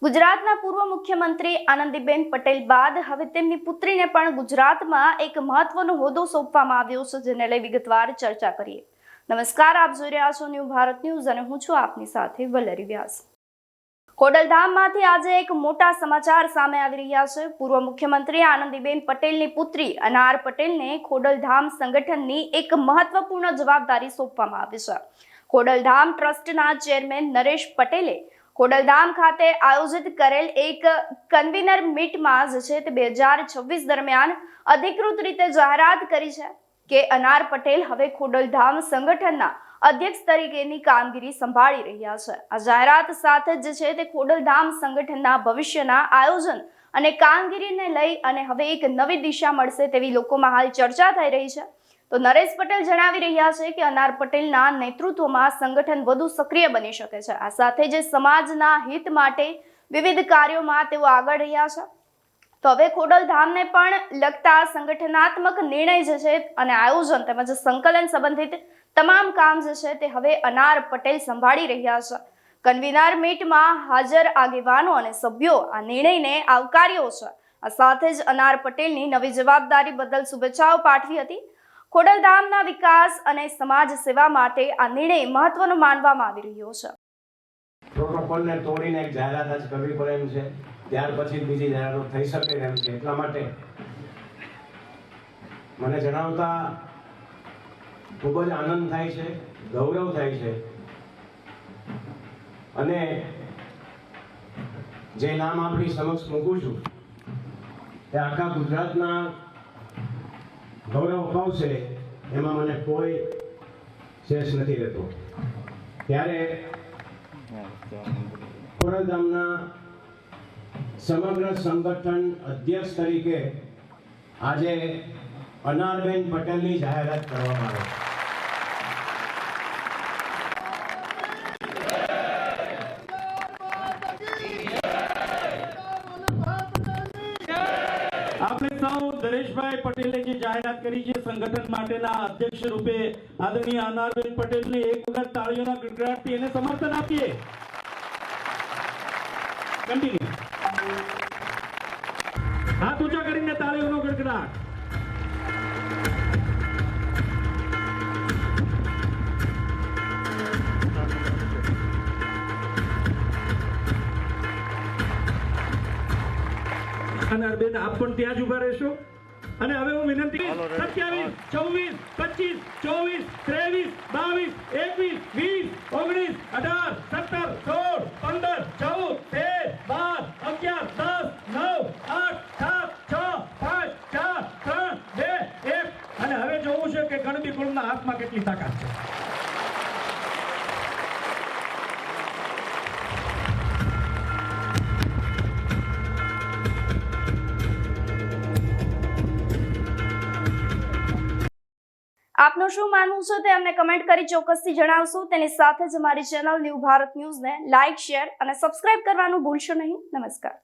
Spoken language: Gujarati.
ગુજરાતના પૂર્વ મુખ્યમંત્રી આનંદીબેન પટેલ બાદ હવે તેમની પુત્રીને પણ ગુજરાતમાં એક મહત્વનો હોદ્દો સોંપવામાં આવ્યો છે, જેને લઈ વિગતવાર ચર્ચા કરીએ. નમસ્કાર, આપ જોઈ રહ્યા છો ન્યૂ ભારત ન્યૂઝ અને હું છું આપની સાથે વલ્લરી વ્યાસ. ખોડલધામમાંથી આજે એક મોટા સમાચાર સામે આવી રહ્યા છે. પૂર્વ મુખ્યમંત્રી આનંદીબેન પટેલની પુત્રી અનાર પટેલને ખોડલધામ સંગઠનની એક મહત્વપૂર્ણ જવાબદારી સોંપવામાં આવી છે. ખોડલધામ ટ્રસ્ટના ચેરમેન નરેશ પટેલે ખોડલધામ ખાતે આયોજિત કરેલ એક કન્વીનર મીટમાં જે છે તે 2026 દરમિયાન અધિકૃત રીતે જાહેરાત કરી છે કે અનાર પટેલ હવે ખોડલધામ સંગઠનના અધ્યક્ષ તરીકેની કામગીરી સંભાળી રહ્યા છે. આ જાહેરાત સાથે જ છે તે ખોડલધામ સંગઠનના ભવિષ્યના આયોજન અને કામગીરીને લઈ અને હવે એક નવી દિશા મળશે તેવી લોકોમાં હાલ ચર્ચા થઈ રહી છે. તો નરેશ પટેલ જણાવી રહ્યા છે કે અનાર પટેલના નેતૃત્વમાં સંગઠન વધુ સક્રિય બની શકે છે. આ સાથે જ સમાજના હિત માટે વિવિધ કાર્યોમાં તેઓ આગળ રહ્યા છે. તો હવે ખોડલધામને પણ લગતા સંગઠનાત્મક નિર્ણય જે છે અને આયોજન તેમજ સંકલન સંબંધિત તમામ કામ જે છે તે હવે અનાર પટેલ સંભાળી રહ્યા છે. કન્વીનર મીટમાં હાજર આગેવાનો અને સભ્યો આ નિર્ણયને આવકાર્યો છે. આ સાથે જ અનાર પટેલની નવી જવાબદારી બદલ શુભેચ્છાઓ પાઠવી હતી. ખોડલધામના વિકાસ અને સમાજ સેવા માટે આ નિર્ણય મહત્વનો માનવામાં આવી રહ્યો છે. પ્રોટોકોલને તોડીને એક જાહેરાત જ કરવી પડે એમ છે, ત્યાર પછી બીજી જાહેરાતો થઈ શકે એમ છે. એટલા માટે મને જણાવતા ખૂબ જ આનંદ થાય છે, ગૌરવ થાય છે અને જે નામ આપણી સમક્ષ મૂકું છું તે આખા ગુજરાતના ગૌરવ અપાવશે એમાં મને કોઈ શેષ નથી રહેતો. ત્યારે ખોડલધામના સમગ્ર સંગઠન અધ્યક્ષ તરીકે આજે અનારબેન પટેલની જાહેરાત કરવામાં આવે. આપણે સૌ નરેશભાઈ પટેલે જે જાહેરાત કરી છે સંગઠન માટેના અધ્યક્ષ રૂપે આદરણીય અનારબેન પટેલને એક વખત તાળીઓના ગડગડાટથી એને સમર્થન આપીએ. કન્ટિન્યુ. હાથ ઊંચા કરીને તાળીઓનો ગડગડાટ. અનારબેન આપ પણ ત્યાં જ ઉભા રહેશો અને હવે હું વિનંતી 27, 24, 25, 24, 23, 22, 21, 20, 19, 18, 17, 16, 17, 14, 15, 16, 17, 18, 5, 4, 3, 2, 1 અને હવે જોવું છે કે ગણતી કુળના હાથમાં કેટલી તાકાત છે. આપનું શું માનવું છે તે અમને કમેન્ટ કરી ચોક્કસથી જણાવશો. તેની સાથે જ અમારી ચેનલ ન્યૂ ભારત ન્યૂઝને લાઇક, શેર અને સબસ્ક્રાઇબ કરવાનું ભૂલશો નહીં. નમસ્કાર.